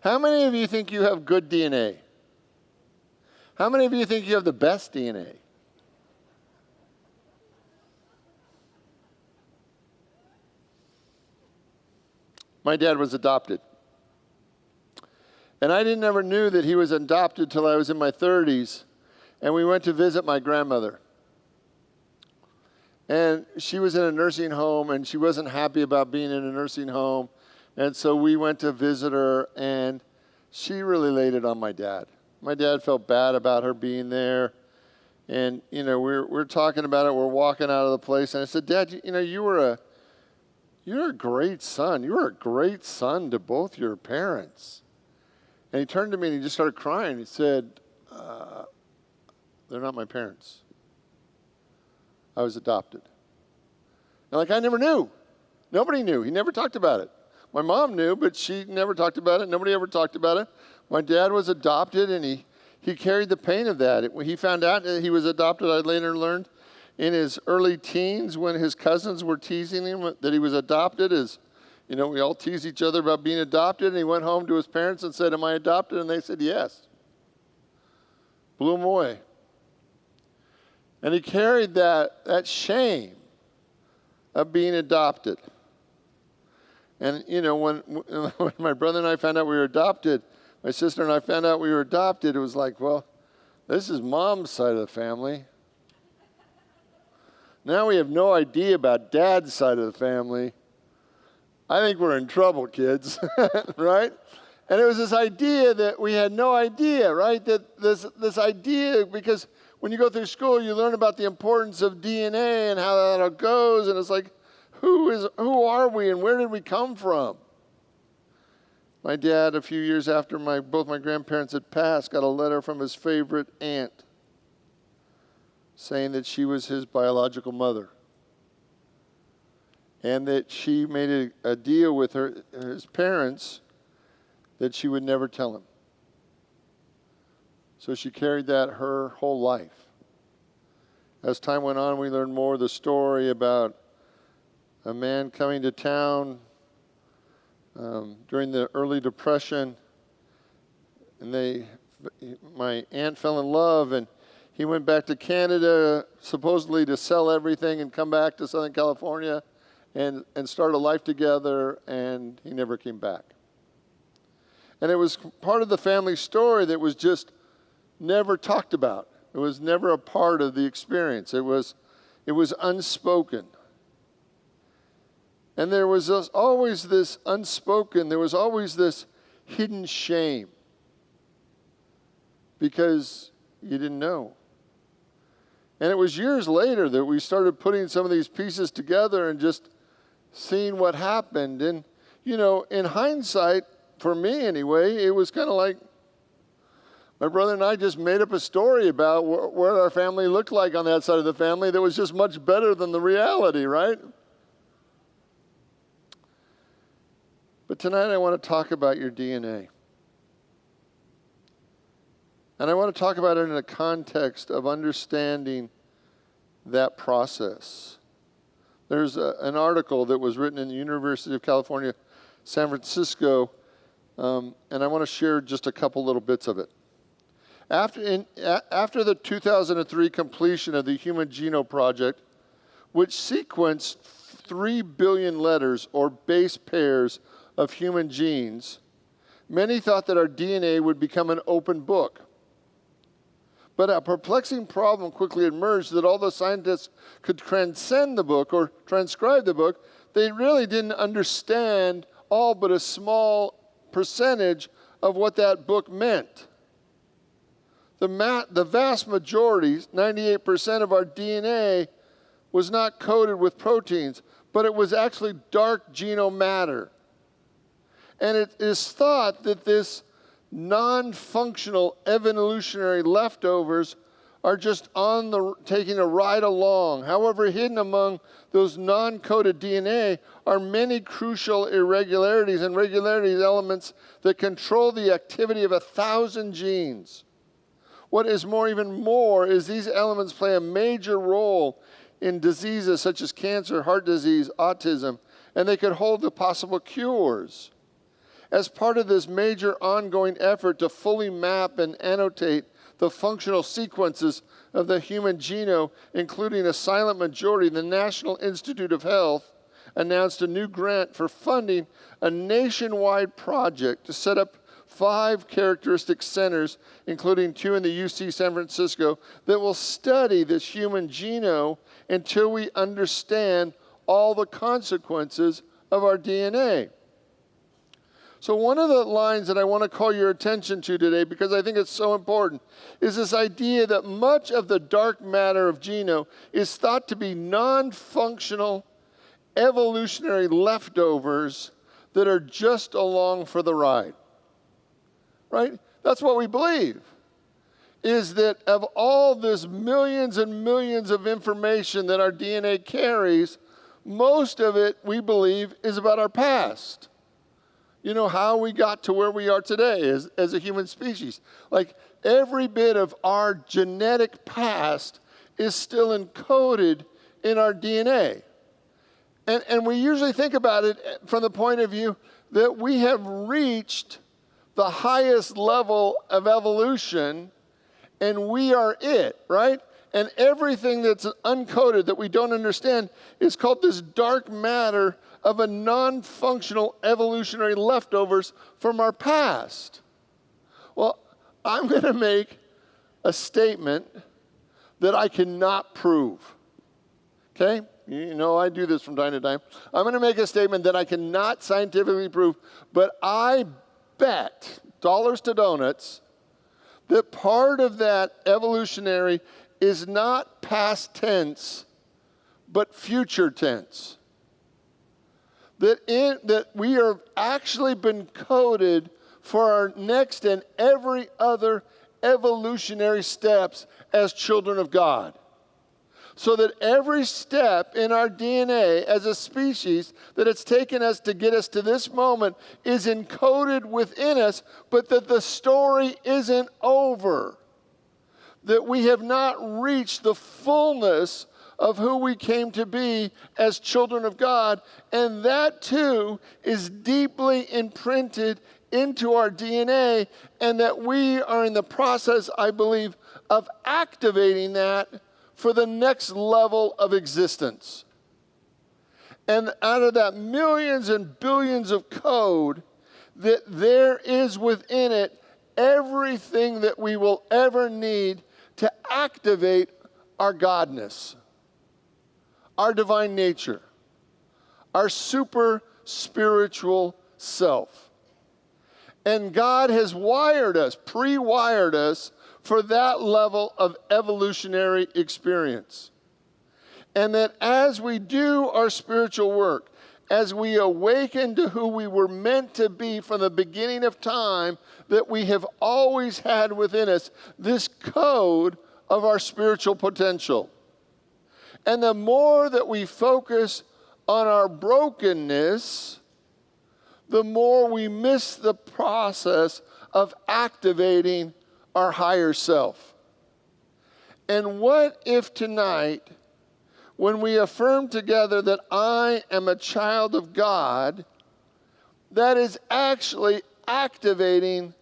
How many of you think you have good DNA? How many of you think you have the best DNA? My dad was adopted. And I never knew that he was adopted till I was in my 30s, and we went to visit my grandmother. And she was in a nursing home, and she wasn't happy about being in a nursing home. And so we went to visit her, and she really laid it on my dad. My dad felt bad about her being there. And, we're talking about it. We're walking out of the place, and I said, Dad, you're a great son. You were a great son to both your parents. And he turned to me and he just started crying. He said, they're not my parents. I was adopted. And I never knew. Nobody knew. He never talked about it. My mom knew, but she never talked about it. Nobody ever talked about it. My dad was adopted, and he carried the pain of that. When he found out that he was adopted, I later learned in his early teens when his cousins were teasing him that he was adopted. We all tease each other about being adopted, and he went home to his parents and said, am I adopted? And they said, yes. Blew him away. And he carried that shame of being adopted. And, when my brother and I found out we were adopted, my sister and I found out we were adopted, it was like, well, this is Mom's side of the family. Now we have no idea about Dad's side of the family. I think we're in trouble, kids, right? And it was this idea that we had no idea, right? That this idea, because when you go through school, you learn about the importance of DNA and how that all goes, and it's like, who are we and where did we come from? My dad, a few years after both my grandparents had passed, got a letter from his favorite aunt saying that she was his biological mother. And that she made a deal with his parents that she would never tell him. So she carried that her whole life. As time went on, we learned more of the story about a man coming to town during the early Depression. And my aunt fell in love, and he went back to Canada supposedly to sell everything and come back to Southern California and start a life together, and he never came back. And it was part of the family story that was just never talked about. It was never a part of the experience. It was unspoken. And there was always this unspoken, there was always this hidden shame because you didn't know. And it was years later that we started putting some of these pieces together and just seeing what happened. And, in hindsight, for me anyway, it was kind of like my brother and I just made up a story about what our family looked like on that side of the family that was just much better than the reality, right? But tonight I want to talk about your DNA. And I want to talk about it in a context of understanding that process. There's an article that was written in the University of California, San Francisco, and I want to share just a couple little bits of it. After the 2003 completion of the Human Genome Project, which sequenced 3 billion letters or base pairs of human genes, many thought that our DNA would become an open book. But a perplexing problem quickly emerged that although scientists could transcend the book or transcribe the book, they really didn't understand all but a small percentage of what that book meant. The vast majority, 98% of our DNA, was not coded with proteins, but it was actually dark genome matter. And it is thought that this non-functional evolutionary leftovers are just taking a ride along. However, hidden among those non-coded DNA are many crucial irregularities and regularities elements that control the activity of 1,000 genes. What is even more is these elements play a major role in diseases such as cancer, heart disease, autism, and they could hold the possible cures. As part of this major ongoing effort to fully map and annotate the functional sequences of the human genome, including a silent majority, the National Institute of Health announced a new grant for funding a nationwide project to set up 5 characteristic centers, including 2 in the UC San Francisco, that will study this human genome until we understand all the consequences of our DNA. So one of the lines that I want to call your attention to today, because I think it's so important, is this idea that much of the dark matter of genome is thought to be non-functional evolutionary leftovers that are just along for the ride. Right? That's what we believe, is that of all this millions and millions of information that our DNA carries, most of it, we believe, is about our past. You know, how we got to where we are today as a human species. Like, every bit of our genetic past is still encoded in our DNA. And we usually think about it from the point of view that we have reached the highest level of evolution, and we are it, right? And everything that's uncoded that we don't understand is called this dark matter of a non-functional evolutionary leftovers from our past. Well, I'm going to make a statement that I cannot prove. Okay? You know, I do this from time to time. I'm going to make a statement that I cannot scientifically prove, but I bet, dollars to donuts, that part of that evolutionary is not past tense, but future tense. That we are actually been coded for our next and every other evolutionary steps as children of God. So that every step in our DNA as a species that it's taken us to get us to this moment is encoded within us, but that the story isn't over. That we have not reached the fullness of who we came to be as children of God, and that too is deeply imprinted into our DNA, and that we are in the process, I believe, of activating that for the next level of existence. And out of that millions and billions of code, that there is within it everything that we will ever need to activate our godness, our divine nature, our super spiritual self. And God has wired us, pre-wired us for that level of evolutionary experience. And that as we do our spiritual work, as we awaken to who we were meant to be from the beginning of time, that we have always had within us this code of our spiritual potential. And the more that we focus on our brokenness, the more we miss the process of activating our higher self. And what if tonight, when we affirm together that I am a child of God, that is actually activating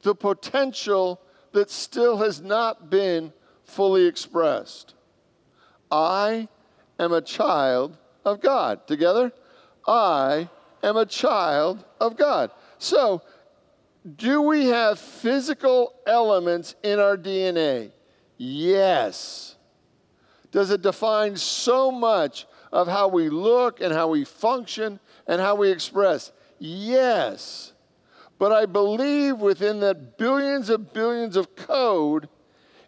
the potential that still has not been fully expressed. I am a child of God. Together? I am a child of God. So, do we have physical elements in our DNA? Yes. Does it define so much of how we look and how we function and how we express? Yes. But I believe within that billions of code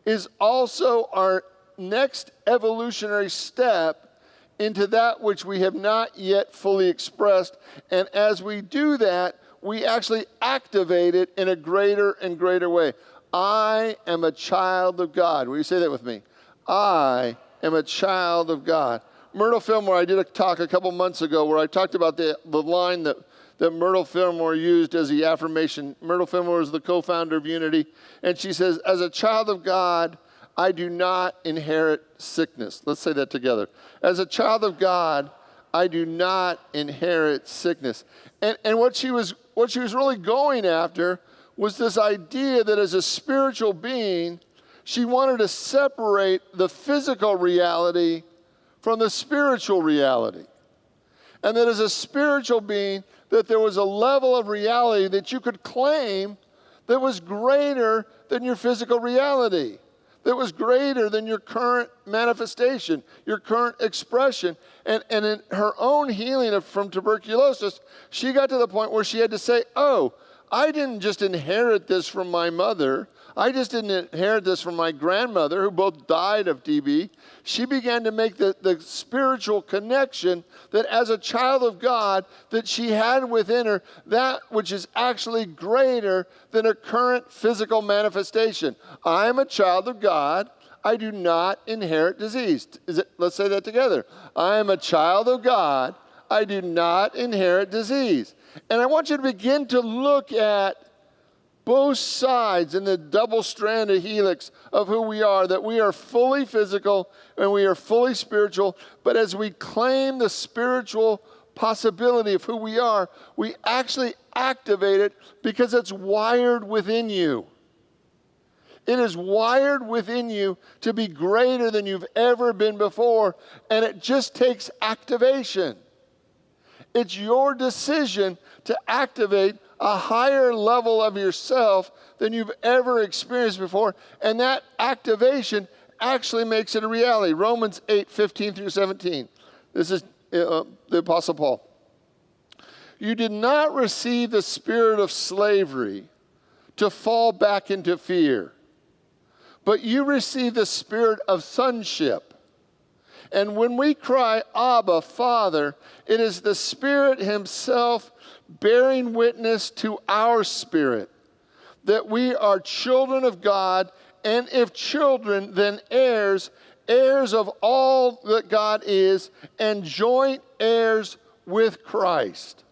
is also our next evolutionary step into that which we have not yet fully expressed. And as we do that, we actually activate it in a greater and greater way. I am a child of God. Will you say that with me? I am a child of God. Myrtle Fillmore, I did a talk a couple months ago where I talked about the line that Myrtle Fillmore used as the affirmation. Myrtle Fillmore is the co-founder of Unity, and she says, as a child of God, I do not inherit sickness. Let's say that together. As a child of God, I do not inherit sickness. And what she was really going after was this idea that as a spiritual being, she wanted to separate the physical reality from the spiritual reality. And that as a spiritual being, that there was a level of reality that you could claim that was greater than your physical reality, that was greater than your current manifestation, your current expression. And in her own healing from tuberculosis, she got to the point where she had to say, oh, I didn't just inherit this from my mother. I just didn't inherit this from my grandmother, who both died of TB. She began to make the spiritual connection that as a child of God, that she had within her that which is actually greater than her current physical manifestation. I am a child of God. I do not inherit disease. Let's say that together. I am a child of God. I do not inherit disease. And I want you to begin to look at both sides in the double-stranded helix of who we are, that we are fully physical and we are fully spiritual, but as we claim the spiritual possibility of who we are, we actually activate it because it's wired within you. It is wired within you to be greater than you've ever been before, and it just takes activation. It's your decision to activate a higher level of yourself than you've ever experienced before. And that activation actually makes it a reality. Romans 8:15 through 17. This is the Apostle Paul. You did not receive the spirit of slavery to fall back into fear, but you received the spirit of sonship. And when we cry, Abba, Father, it is the Spirit himself bearing witness to our spirit that we are children of God, and if children, then heirs, heirs of all that God is, and joint heirs with Christ.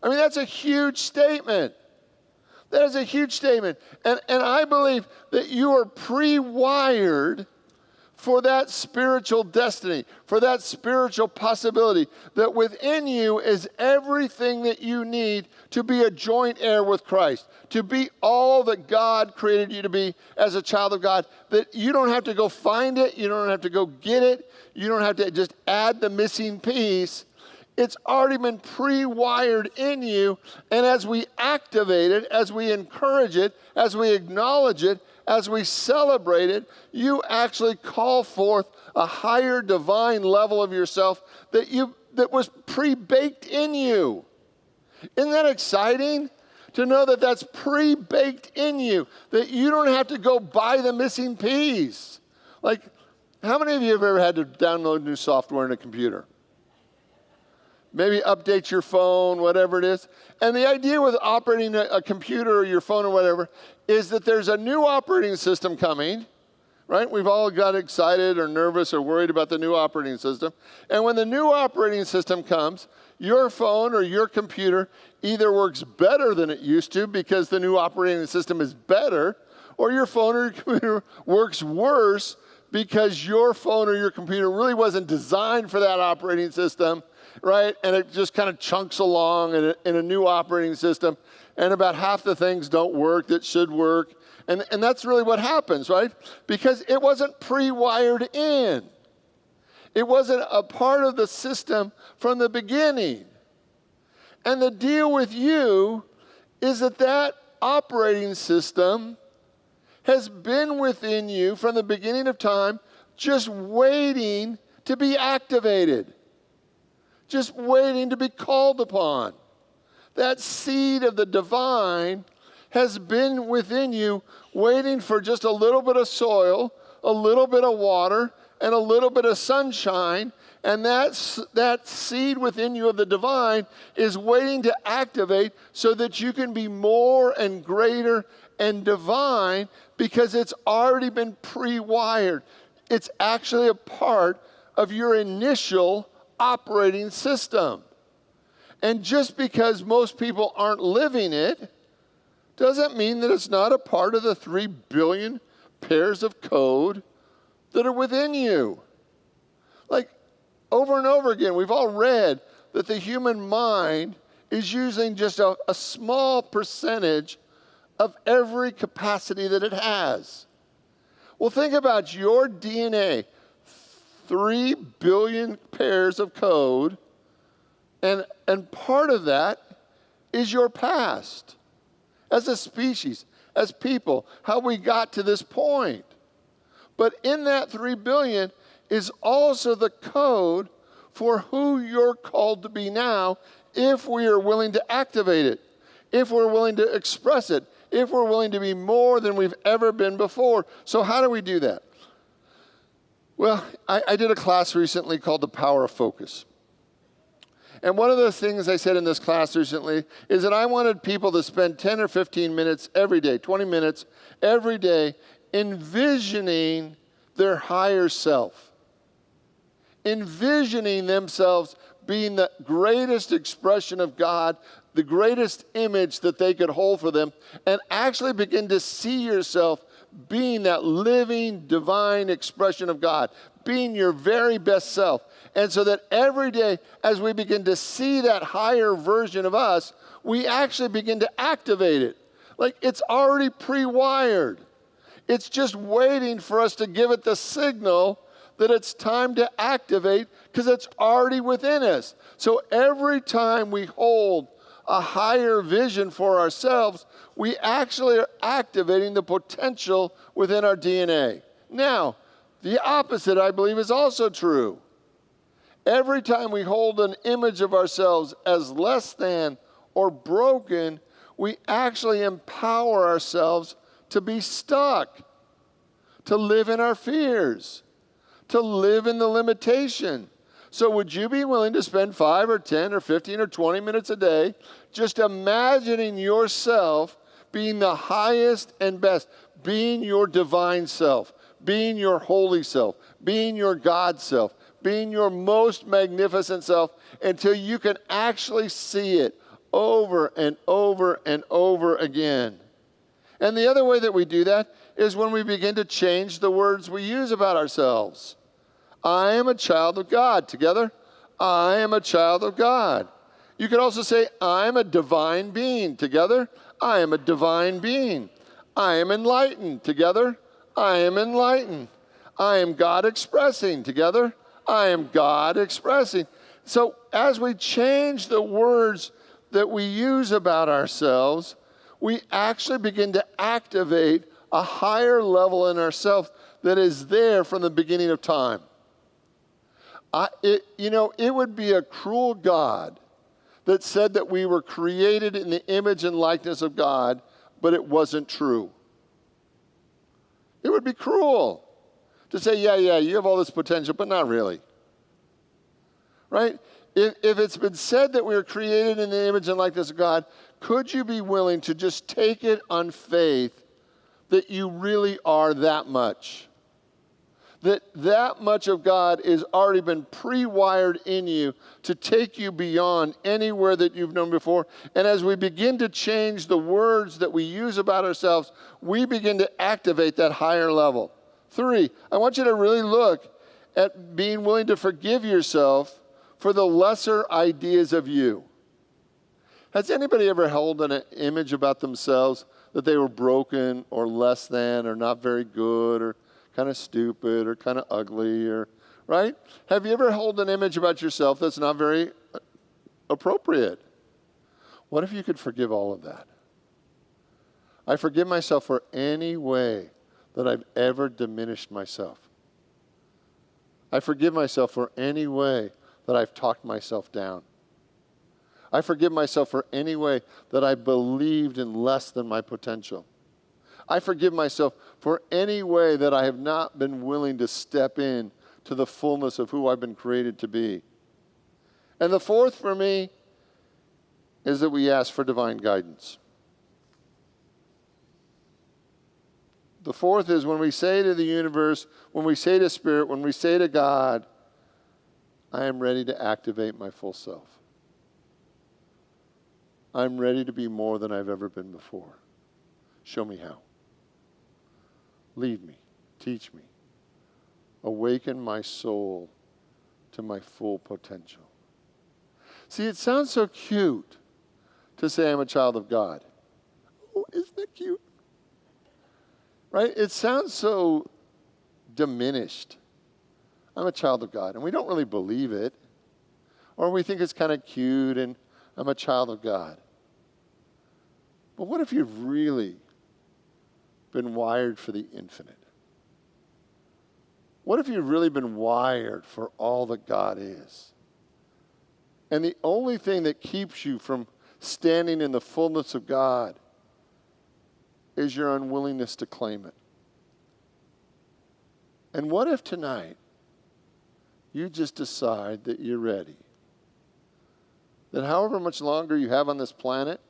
I mean, that's a huge statement. That is a huge statement. And I believe that you are pre-wired for that spiritual destiny, for that spiritual possibility, that within you is everything that you need to be a joint heir with Christ, to be all that God created you to be as a child of God, that you don't have to go find it, you don't have to go get it, you don't have to just add the missing piece. It's already been pre-wired in you, and as we activate it, as we encourage it, as we acknowledge it, as we celebrate it, you actually call forth a higher divine level of yourself that was pre-baked in you. Isn't that exciting? To know that that's pre-baked in you, that you don't have to go buy the missing piece. Like, how many of you have ever had to download new software in a computer? Maybe update your phone, whatever it is. And the idea with operating a computer or your phone or whatever is that there's a new operating system coming, right? We've all got excited or nervous or worried about the new operating system. And when the new operating system comes, your phone or your computer either works better than it used to because the new operating system is better, or your phone or your computer works worse because your phone or your computer really wasn't designed for that operating system, right? And it just kind of chunks along in a new operating system, and about half the things don't work that should work. And that's really what happens, right? Because it wasn't pre-wired in. It wasn't a part of the system from the beginning. And the deal with you is that operating system has been within you from the beginning of time, just waiting to be activated. Just waiting to be called upon. That seed of the divine has been within you, waiting for just a little bit of soil, a little bit of water, and a little bit of sunshine. And that seed within you of the divine is waiting to activate so that you can be more and greater and divine, because it's already been pre-wired. It's actually a part of your initial operating system. And just because most people aren't living it doesn't mean that it's not a part of the 3 billion pairs of code that are within you. Like, Over and over again, we've all read that the human mind is using just a small percentage of every capacity that it has. Well, think about your DNA. 3 billion pairs of code, and part of that is your past. As a species, as people, how we got to this point. But in that 3 billion is also the code for who you're called to be now if we are willing to activate it, if we're willing to express it, if we're willing to be more than we've ever been before. So how do we do that? Well, I did a class recently called The Power of Focus. And one of the things I said in this class recently is that I wanted people to spend 10 or 15 minutes every day, 20 minutes every day, envisioning their higher self. Envisioning themselves being the greatest expression of God, the greatest image that they could hold for them, and actually begin to see yourself being that living, divine expression of God, being your very best self. And so that every day, as we begin to see that higher version of us, we actually begin to activate it. Like it's already pre-wired. It's just waiting for us to give it the signal that it's time to activate because it's already within us. So every time we hold a higher vision for ourselves, we actually are activating the potential within our DNA. Now, the opposite, I believe, is also true. Every time we hold an image of ourselves as less than or broken, we actually empower ourselves to be stuck, to live in our fears, to live in the limitation. So would you be willing to spend 5 or 10 or 15 or 20 minutes a day just imagining yourself being the highest and best, being your divine self, being your holy self, being your God self, being your most magnificent self until you can actually see it over and over and over again? And the other way that we do that is when we begin to change the words we use about ourselves. I am a child of God. Together, I am a child of God. You could also say, I am a divine being. Together, I am a divine being. I am enlightened. Together, I am enlightened. I am God expressing. Together, I am God expressing. So as we change the words that we use about ourselves, we actually begin to activate a higher level in ourselves that is there from the beginning of time. It would be a cruel God that said that we were created in the image and likeness of God, but it wasn't true. It would be cruel to say, yeah, you have all this potential, but not really. Right? If it's been said that we were created in the image and likeness of God, could you be willing to just take it on faith that you really are that much? That much of God has already been pre-wired in you to take you beyond anywhere that you've known before. And as we begin to change the words that we use about ourselves, we begin to activate that higher level. 3, I want you to really look at being willing to forgive yourself for the lesser ideas of you. Has anybody ever held an image about themselves that they were broken or less than or not very good or kind of stupid or kind of ugly, or right? Have you ever held an image about yourself that's not very appropriate? What if you could forgive all of that? I forgive myself for any way that I've ever diminished myself. I forgive myself for any way that I've talked myself down. I forgive myself for any way that I believed in less than my potential. I forgive myself for any way that I have not been willing to step in to the fullness of who I've been created to be. And the 4th for me is that we ask for divine guidance. The 4th is when we say to the universe, when we say to Spirit, when we say to God, I am ready to activate my full self. I'm ready to be more than I've ever been before. Show me how. Lead me, teach me, awaken my soul to my full potential. See, it sounds so cute to say I'm a child of God. Oh, isn't that cute? Right? It sounds so diminished. I'm a child of God. And we don't really believe it. Or we think it's kind of cute and I'm a child of God. But what if you've really been wired for the infinite? What if you've really been wired for all that God is? And the only thing that keeps you from standing in the fullness of God is your unwillingness to claim it. And what if tonight you just decide that you're ready? That however much longer you have on this planet,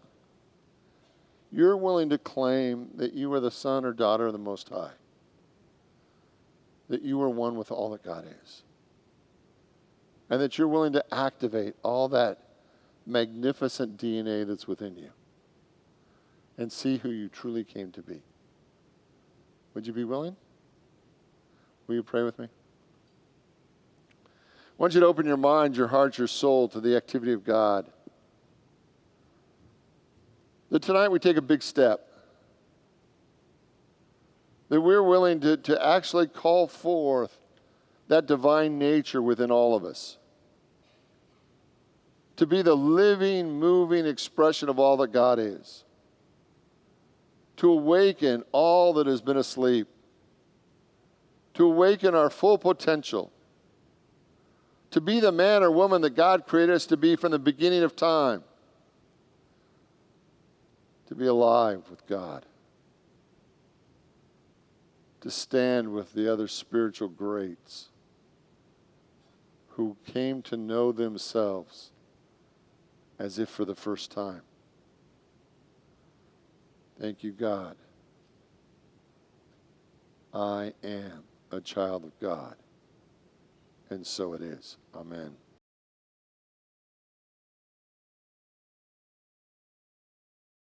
you're willing to claim that you are the son or daughter of the Most High. That you are one with all that God is. And that you're willing to activate all that magnificent DNA that's within you. And see who you truly came to be. Would you be willing? Will you pray with me? I want you to open your mind, your heart, your soul to the activity of God. That tonight we take a big step. That we're willing to actually call forth that divine nature within all of us. To be the living, moving expression of all that God is. To awaken all that has been asleep. To awaken our full potential. To be the man or woman that God created us to be from the beginning of time. To be alive with God. To stand with the other spiritual greats who came to know themselves as if for the first time. Thank you, God. I am a child of God. And so it is. Amen.